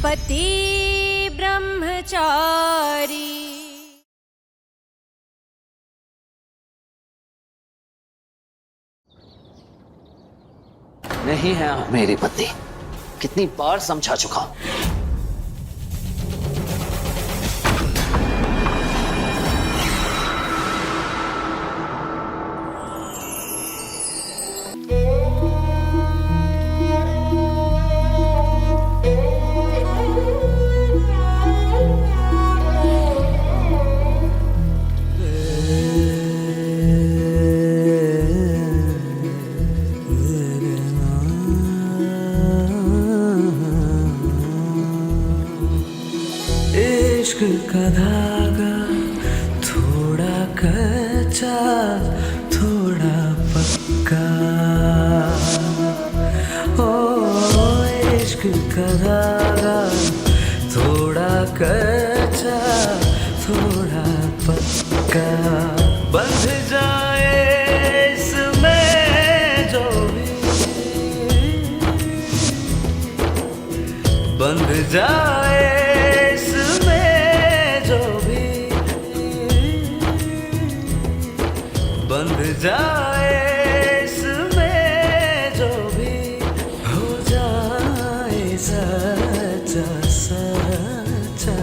पति ब्रह्मचारी। नहीं है आप मेरी पत्नी, कितनी बार समझा चुका हूं। इश्क का धागा थोड़ा कच्चा थोड़ा पक्का, ओ इश्क का धागा थोड़ा कच्चा थोड़ा पक्का, बंध जाए इसमें जो भी बंध जाए बंध जाए इसमें जो भी हो जाए सच्चा सच्चा।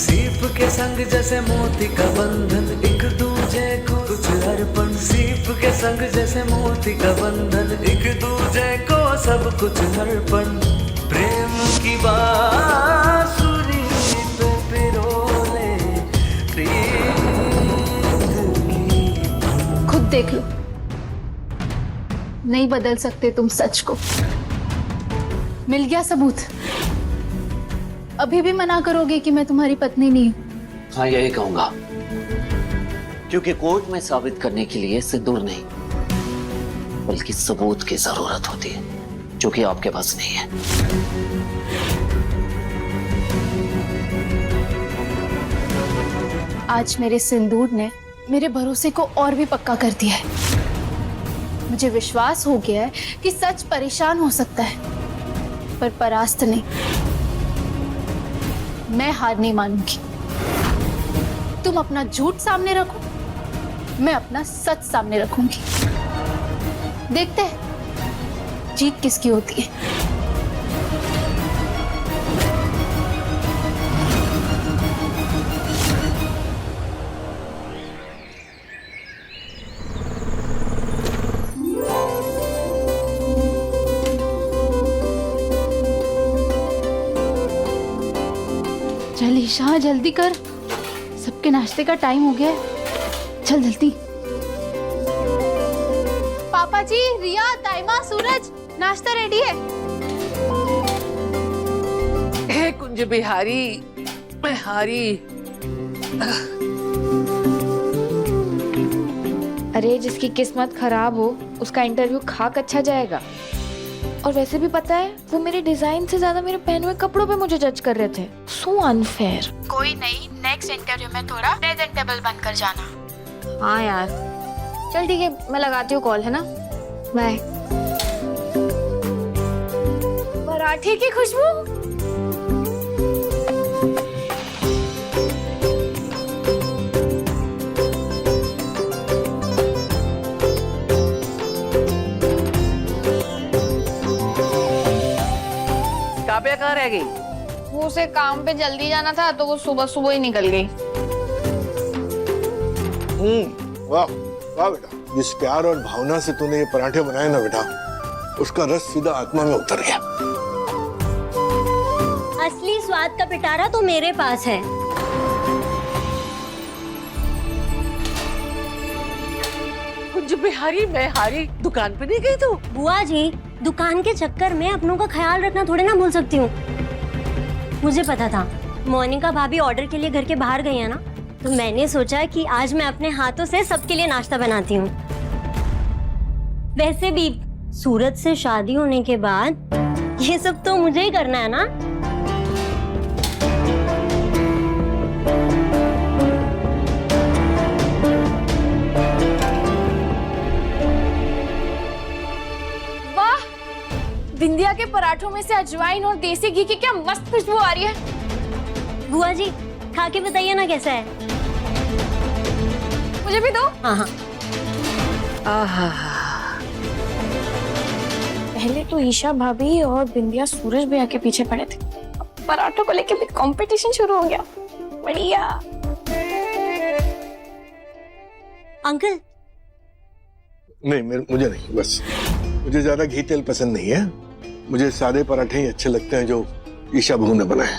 सीप के संग जैसे मोती का बंधन एक दूजे को कुछ अर्पण, सीप के संग जैसे मोती का बंधन एक दूजे को सब कुछ अर्पण, प्रेम की बांसुरी पे पिरोले खुद देख लो, नहीं बदल सकते तुम सच को। मिल गया सबूत, अभी भी मना करोगे कि मैं तुम्हारी पत्नी नहीं हूं? हाँ यही कहूंगा, क्योंकि कोर्ट में साबित करने के लिए सिंदूर नहीं बल्कि सबूत की जरूरत होती है, जो कि आपके पास नहीं है। आज मेरे सिंदूर ने मेरे भरोसे को और भी पक्का कर दिया है। मुझे विश्वास हो गया है कि सच परेशान हो सकता है पर परास्त नहीं। मैं हार नहीं मानूंगी। तुम अपना झूठ सामने रखो, मैं अपना सच सामने रखूंगी। देखते हैं जीत किसकी होती है। चल ईशा जल्दी कर, सबके नाश्ते का टाइम हो गया है। चल जल्दी। पापा जी, रिया, ताइमा, सूरज, नाश्ता रेडी है। हे कुंज बिहारी, मैं हारी। अरे जिसकी किस्मत खराब हो उसका इंटरव्यू खाक अच्छा जाएगा। और वैसे भी पता है वो मेरे डिजाइन से ज्यादा मेरे पहने हुए कपड़ों पे मुझे जज कर रहे थे। So unfair. कोई नहीं, नेक्स्ट इंटरव्यू में थोड़ा प्रेजेंटेबल बनकर जाना। हाँ यार, चल ठीक है, मैं लगाती हूँ कॉल, है ना? बाय। पराठे की खुशबू। काव्या कहाँ रह गई? वो उसे काम पे जल्दी जाना था तो वो सुबह सुबह ही निकल गई। वाह वाह बेटा, जिस प्यार और भावना से तूने ये पराठे बनाए ना बेटा, उसका रस सीधा आत्मा में उतर गया। असली स्वाद का पिटारा तो मेरे पास है। कुंज बिहारी, मैं हारी। दुकान पे नहीं गई तू? बुआ जी, दुकान के चक्कर में अपनों का ख्याल रखना थोड़ी ना भूल सकती हूँ। मुझे पता था मोनिका भाभी ऑर्डर के लिए घर के बाहर गई है ना, तो मैंने सोचा कि आज मैं अपने हाथों से सबके लिए नाश्ता बनाती हूँ। वैसे भी सूरज से शादी होने के बाद ये सब तो मुझे ही करना है ना। बिंदिया के पराठों में से अजवाइन और देसी घी की क्या मस्त खुशबू आ रही है। बुआ जी खा के बताइए ना कैसा है। मुझे भी दो। हाँ हाँ। आहा, पहले तो ईशा भाभी और बिंदिया सूरज भैया के पीछे पड़े थे, अब पराठों को लेके भी कंपटीशन शुरू हो गया। बढ़िया। अंकल नहीं मुझे नहीं, बस मुझे ज्यादा घी तेल पसंद नहीं है। मुझे सादे पराठे ही अच्छे लगते हैं जो ईशा बहू ने बनाए।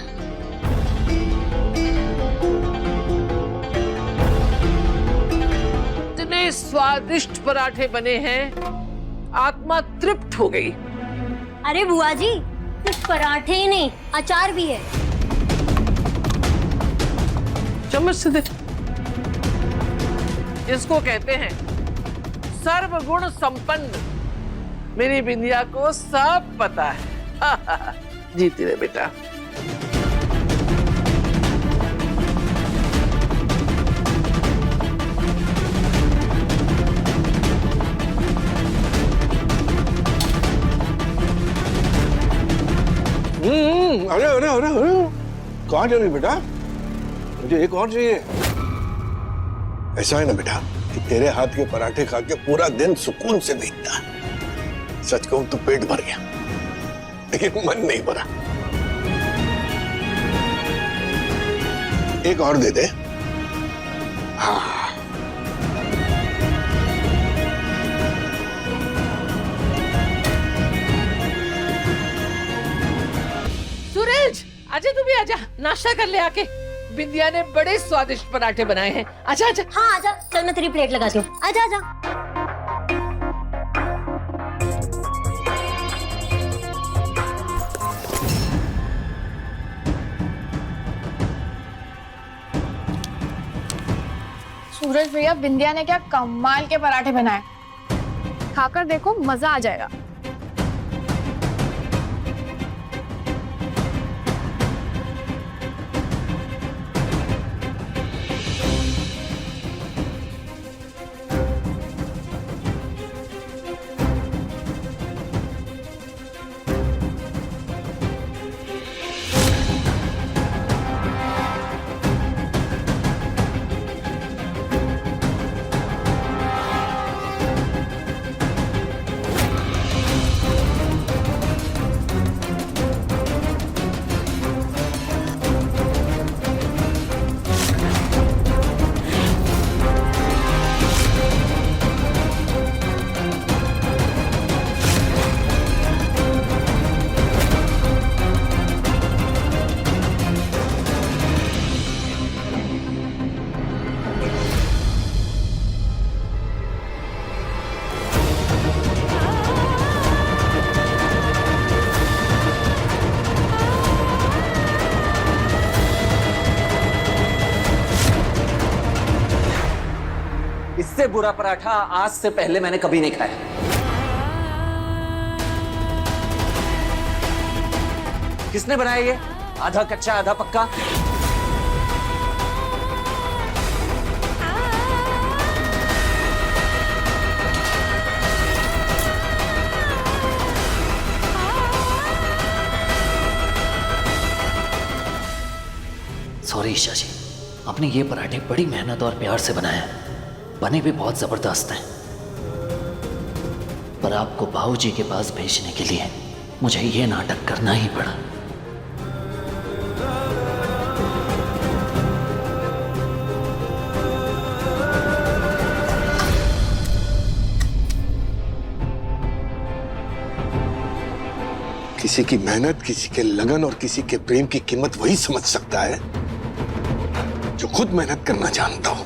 इतने स्वादिष्ट पराठे बने हैं, आत्मा तृप्त हो गई। अरे बुआ जी सिर्फ पराठे ही नहीं अचार भी है। चम्मच से दे। इसको कहते हैं सर्वगुण संपन्न। मेरी बिंदिया को सब पता है। जीती रहे बेटा। अरे अरे अरे अरे कहाँ जा रही बेटा? मुझे एक और चाहिए। ऐसा है ना बेटा कि तेरे हाथ के पराठे खा के पूरा दिन सुकून से बीतता है। सच कहूं तो पेट भर गया लेकिन मन नहीं भरा। एक और दे दे। हाँ सूरज आजा, तू भी आजा, नाश्ता कर ले आके। बिंदिया ने बड़े स्वादिष्ट पराठे बनाए हैं। आजा आजा। हाँ आजा, चल मैं तेरी प्लेट लगाती हूँ। आजा आजा। सूरज भैया बिंदिया ने क्या कमाल के पराठे बनाए, खाकर देखो मजा आ जाएगा। इससे बुरा पराठा आज से पहले मैंने कभी नहीं खाया। किसने बनाया ये? आधा कच्चा आधा पक्का। सॉरी ईशा जी, आपने ये पराठे बड़ी मेहनत और प्यार से बनाए हैं, बने भी बहुत जबरदस्त हैं, पर आपको बाबूजी के पास भेजने के लिए मुझे ये नाटक करना ही पड़ा। किसी की मेहनत, किसी के लगन और किसी के प्रेम की कीमत वही समझ सकता है जो खुद मेहनत करना जानता हो।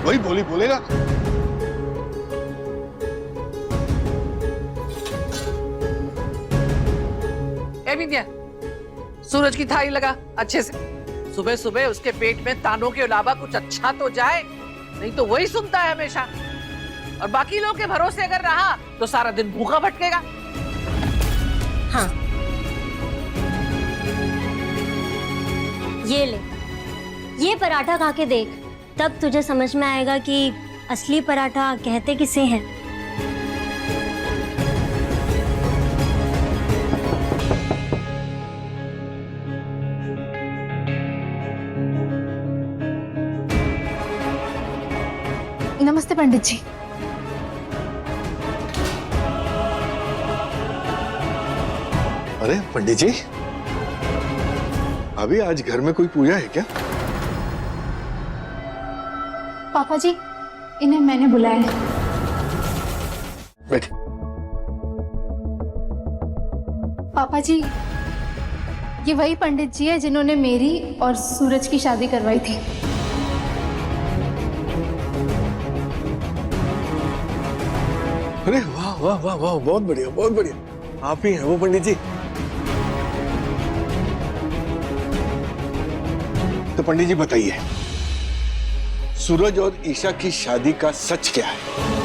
वही बोली बोलेगा। ए बिंदिया, सूरज की थाली लगा अच्छे से। सुबह सुबह उसके पेट में तानों के अलावा कुछ अच्छा तो जाए, नहीं तो वही सुनता है हमेशा। और बाकी लोगों के भरोसे अगर रहा तो सारा दिन भूखा भटकेगा। हाँ ये ले, ये पराठा खा के देख, तब तुझे समझ में आएगा कि असली पराठा कहते किसे हैं। नमस्ते पंडित जी। अरे पंडित जी, अभी आज घर में कोई पूजा है क्या? पापा जी, इन्हें मैंने बुलाया है। बैठे। पापा जी, ये वही पंडित जी है जिन्होंने मेरी और सूरज की शादी करवाई थी। अरे वाह वाह वाह वाह, बहुत बढ़िया बहुत बढ़िया। आप ही हैं वो पंडित जी? तो पंडित जी बताइए, सूरज और ईशा की शादी का सच क्या है?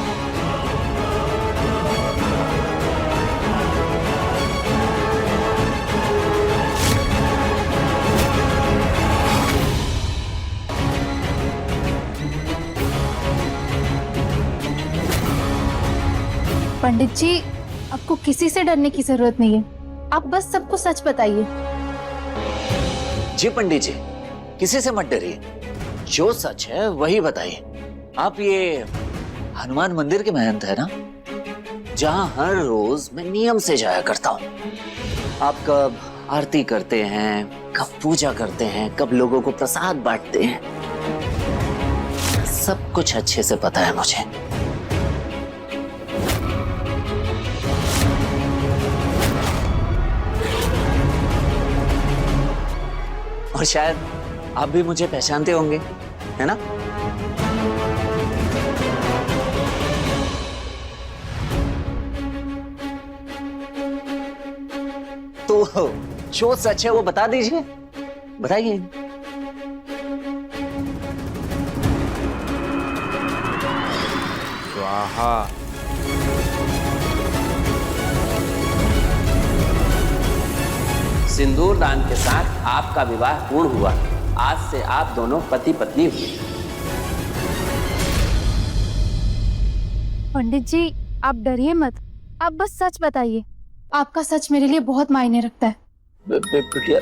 पंडित जी, आपको किसी से डरने की जरूरत नहीं है, आप बस सबको सच बताइए। जी पंडित जी, किसी से मत डरिए, जो सच है वही बताइए। आप ये हनुमान मंदिर के महंत है ना, जहां हर रोज मैं नियम से जाया करता हूँ। आप कब आरती करते हैं, कब पूजा करते हैं, कब लोगों को प्रसाद बांटते हैं, सब कुछ अच्छे से पता है मुझे। और शायद आप भी मुझे पहचानते होंगे, है ना? तो जो सच है वो बता दीजिए, बताइए। स्वाहा। सिंदूर दान के साथ आपका विवाह पूर्ण हुआ। आज से आप दोनों पति पत्नी हुए। पंडित जी, आप डरिए मत, आप बस सच बताइए। आपका सच मेरे लिए बहुत मायने रखता है। बिटिया,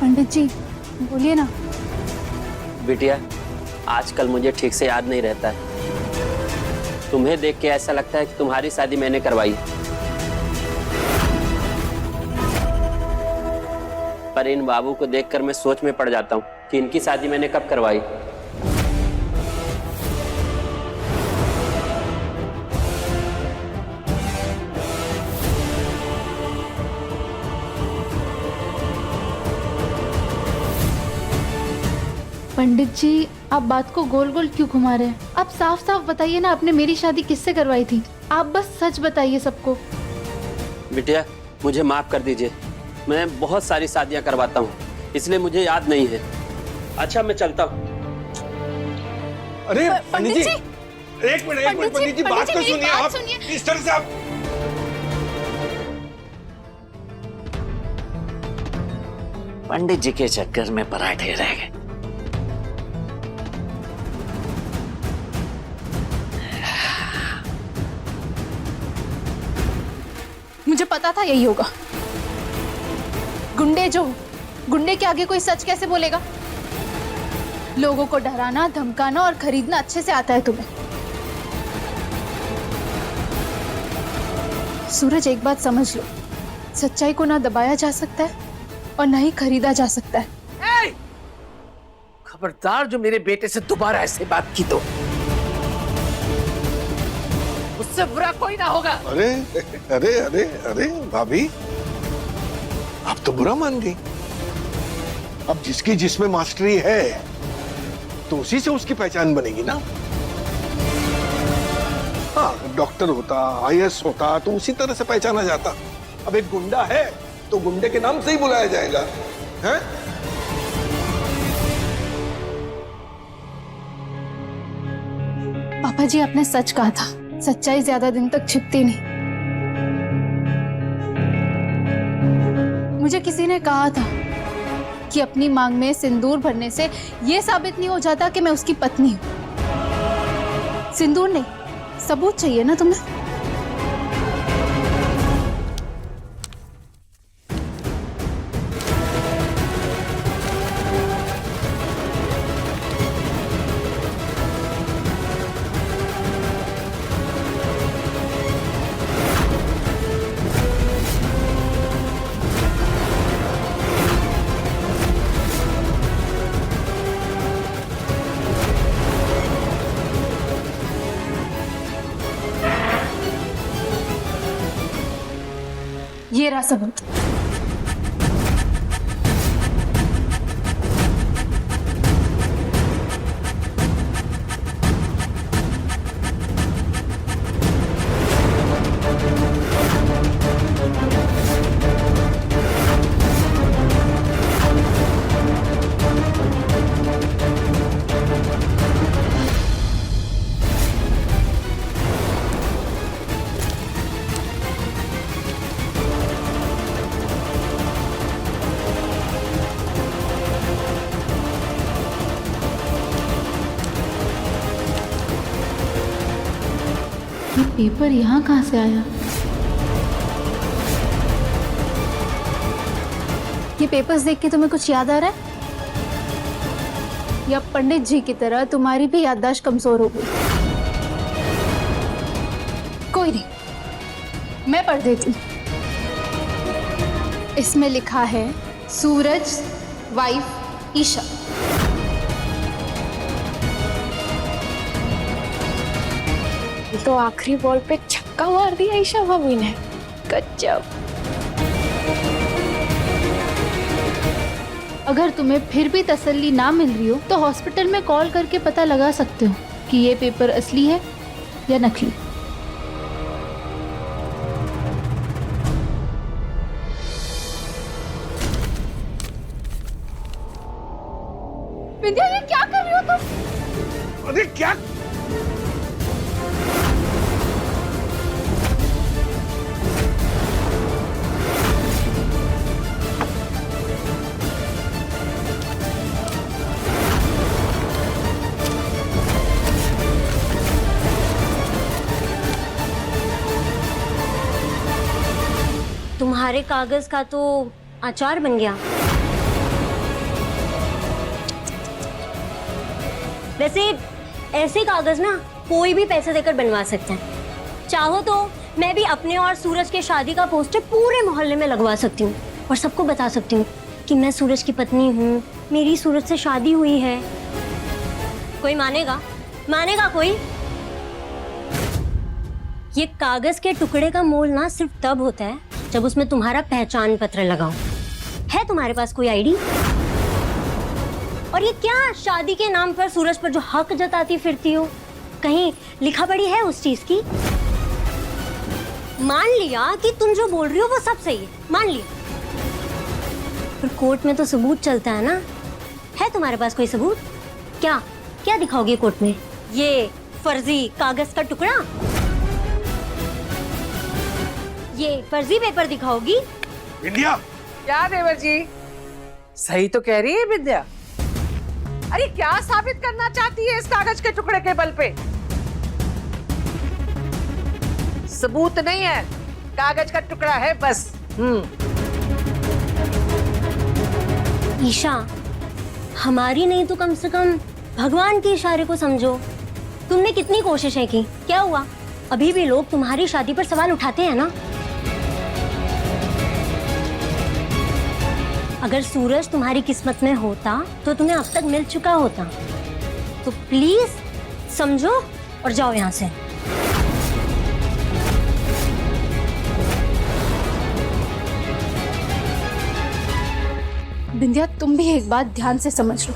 पंडित जी, बोलिए ना। बिटिया, आजकल मुझे ठीक से याद नहीं रहता है। तुम्हें देख के ऐसा लगता है कि तुम्हारी शादी मैंने करवाई, पर इन बाबू को देखकर मैं सोच में पड़ जाता हूँ कि इनकी शादी मैंने कब करवाई। पंडित जी, आप बात को गोल गोल क्यों घुमा रहे हैं? आप साफ साफ बताइए ना, आपने मेरी शादी किससे करवाई थी? आप बस सच बताइए सबको। बिटिया, मुझे माफ कर दीजिए, मैं बहुत सारी शादियां करवाता हूँ, इसलिए मुझे याद नहीं है। अच्छा, मैं चलता हूँ। अरे पंडित जी, जी, एक मिनट पंडित जी, बात तो सुनिए। आप इस तरह से आप पंडित जी के चक्कर में पराठे रह गए। मुझे पता था यही होगा। गुंडे के आगे कोई सच कैसे बोलेगा? लोगों को डराना, धमकाना और खरीदना अच्छे से आता है तुम्हें। सूरज, एक बात समझ लो, सच्चाई को ना दबाया जा सकता है और ना ही खरीदा जा सकता है। खबरदार, जो मेरे बेटे से दोबारा ऐसे बात की तो उससे बुरा कोई ना होगा। अरे अरे अरे अरे भाभी, आप तो बुरा मान गई। अब जिसकी जिसमें मास्टरी है तो उसी से उसकी पहचान बनेगी ना। हाँ, डॉक्टर होता, आईएएस होता तो उसी तरह से पहचाना जाता। अब एक गुंडा है तो गुंडे के नाम से ही बुलाया जाएगा, हैं? पापा जी, आपने सच कहा था, सच्चाई ज्यादा दिन तक छिपती नहीं। मुझे किसी ने कहा था कि अपनी मांग में सिंदूर भरने से ये साबित नहीं हो जाता कि मैं उसकी पत्नी हूँ। सिंदूर नहीं, सबूत चाहिए ना तुम्हें। ये रहा सबूत। ये पेपर यहाँ कहाँ से आया? ये पेपर्स देख के तुम्हें कुछ याद आ रहा है? या पंडित जी की तरह तुम्हारी भी याददाश्त कमजोर हो गई? कोई नहीं, मैं पढ़ देती हूँ। इसमें लिखा है सूरज वाइफ ईशा। तो आखिरी बॉल पे छक्का मार दिया ईशा भाभी ने। गजब। अगर तुम्हें फिर भी तसल्ली ना मिल रही हो तो हॉस्पिटल में कॉल करके पता लगा सकते हो कि ये पेपर असली है या नकली। विद्या, ये क्या कर रही हो तुम? अरे क्या? तुम्हारे कागज का तो अचार बन गया। वैसे ऐसे कागज ना कोई भी पैसे देकर बनवा सकता है। चाहो तो मैं भी अपने और सूरज के शादी का पोस्टर पूरे मोहल्ले में लगवा सकती हूँ और सबको बता सकती हूँ कि मैं सूरज की पत्नी हूँ, मेरी सूरज से शादी हुई है। कोई मानेगा? मानेगा कोई? ये कागज के टुकड़े का मोल ना सिर्फ तब होता है जब उसमें तुम्हारा पहचान पत्र लगा हो। है तुम्हारे पास कोई आईडी? और ये क्या शादी के नाम पर सूरज पर जो हक जताती फिरती हो, कहीं लिखा पड़ी है उस चीज की? मान लिया कि तुम जो बोल रही हो वो सब सही है, मान लिया, पर कोर्ट में तो सबूत चलता है ना। है तुम्हारे पास कोई सबूत? क्या क्या दिखाओगे कोर्ट में? ये फर्जी कागज का टुकड़ा? ये फर्जी पेपर दिखाओगी? विद्या, क्या देवर जी, सही तो कह रही है विद्या। अरे क्या साबित करना चाहती है इस कागज के टुकड़े के बल पे? सबूत नहीं है, कागज का टुकड़ा है बस। ईशा, हमारी नहीं तो कम से कम भगवान के इशारे को समझो। तुमने कितनी कोशिशें की, क्या हुआ? अभी भी लोग तुम्हारी शादी पर सवाल उठाते हैं ना। अगर सूरज तुम्हारी किस्मत में होता तो तुम्हें अब तक मिल चुका होता। तो प्लीज समझो और जाओ यहाँ से। बिंदिया, तुम भी एक बात ध्यान से समझ लो,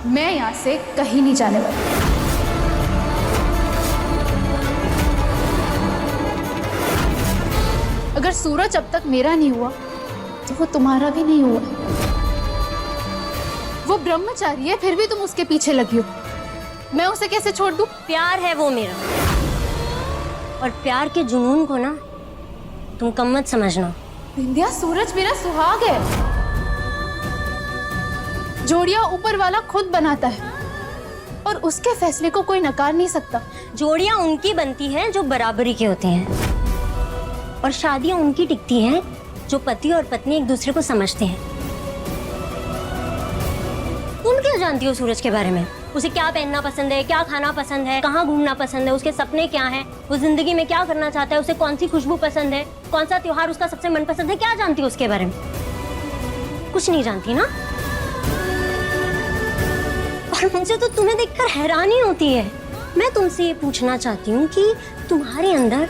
मैं यहाँ से कहीं नहीं जाने वाली। अगर सूरज अब तक मेरा नहीं हुआ तो वो तुम्हारा भी नहीं हुआ। वो ब्रह्मचारी है, फिर भी तुम उसके पीछे लगी हो। मैं उसे कैसे छोड़ दूं? प्यार है वो मेरा, और प्यार के जुनून को ना तुम कम मत समझना। बिंदिया, सूरज मेरा सुहाग है। जोड़ियां ऊपर वाला खुद बनाता है और उसके फैसले को कोई नकार नहीं सकता। जोड़ियां उनकी बनती हैं जो बराबरी के होते हैं, और शादियां उनकी टिकती हैं जो पति और पत्नी एक दूसरे को समझते हैं। तुम क्या जानती हो सूरज के बारे में? उसे क्या पहनना पसंद है, क्या खाना पसंद है, कहाँ घूमना पसंद है, उसके सपने क्या हैं, वो जिंदगी में क्या करना चाहता है, उसे कौन सी खुशबू पसंद है, कौन सा त्योहार उसका सबसे मनपसंद है? क्या जानती हो उसके बारे में? कुछ नहीं जानती ना। और मुझे तो तुम्हें देखकर हैरानी होती है। मैं तुमसे ये पूछना चाहती हूँ कि तुम्हारे अंदर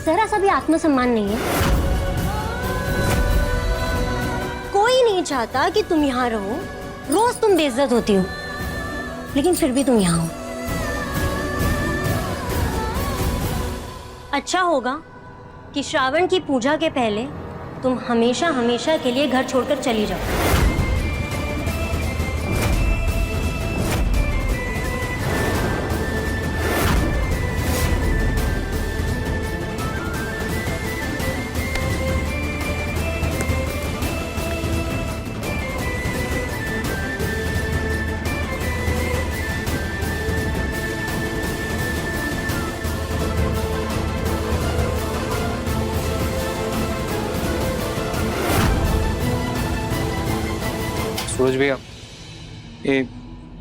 जरा सा भी आत्मसम्मान नहीं है? कोई नहीं चाहता कि तुम यहाँ रहो, रोज तुम बेइज्जत होती हो, लेकिन फिर भी तुम यहाँ हो। अच्छा होगा कि श्रावण की पूजा के पहले तुम हमेशा हमेशा के लिए घर छोड़कर चली जाओ। सूरज भैया, ये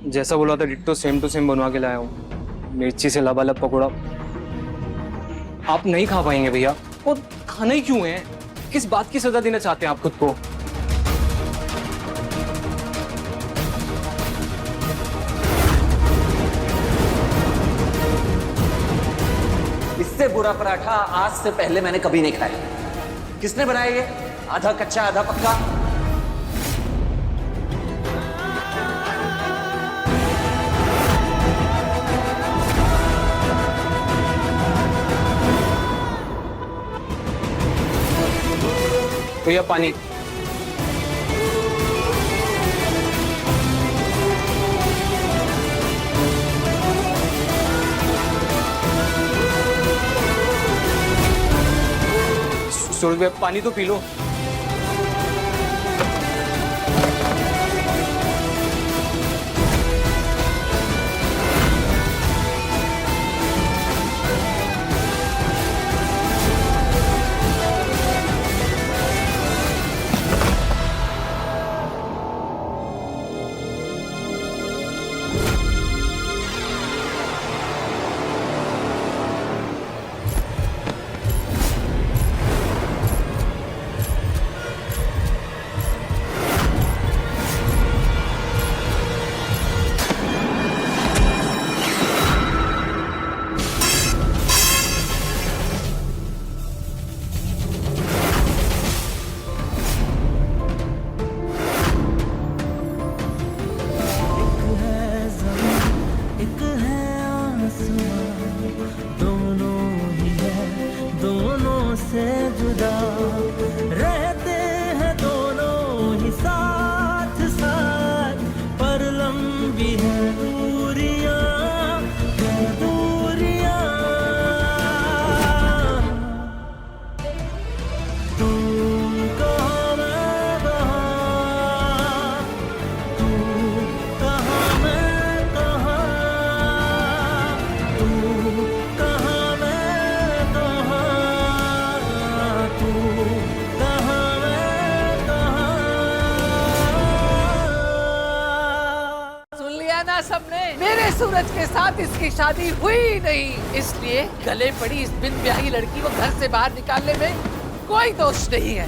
जैसा बोला था डिट्टो सेम टू सेम बनवा के लाया हूँ। मिर्ची से लबालब पकौड़ा आप नहीं खा पाएंगे भैया। और खाना ही क्यों है? किस बात की सजा देना चाहते हैं आप खुद को? इससे बुरा पराठा आज से पहले मैंने कभी नहीं खाया। किसने बनाया ये? आधा कच्चा आधा पक्का। भैया पानी। सूरज भैया पानी तो पी लो। से जुदा रहते हैं दोनों ही साथ साथ, पर लंबी है दूरियां दूरियां। तू कहाँ मैं कहाँ, तू कहाँ मैं कहाँ, तू कहाँ मैं कहाँ, तू कहाँ मैं कहाँ। सुन लिया ना सबने? मेरे सूरज के साथ इसकी शादी हुई नहीं, इसलिए गले पड़ी इस बिन ब्याही लड़की को घर से बाहर निकालने में कोई दोष नहीं है।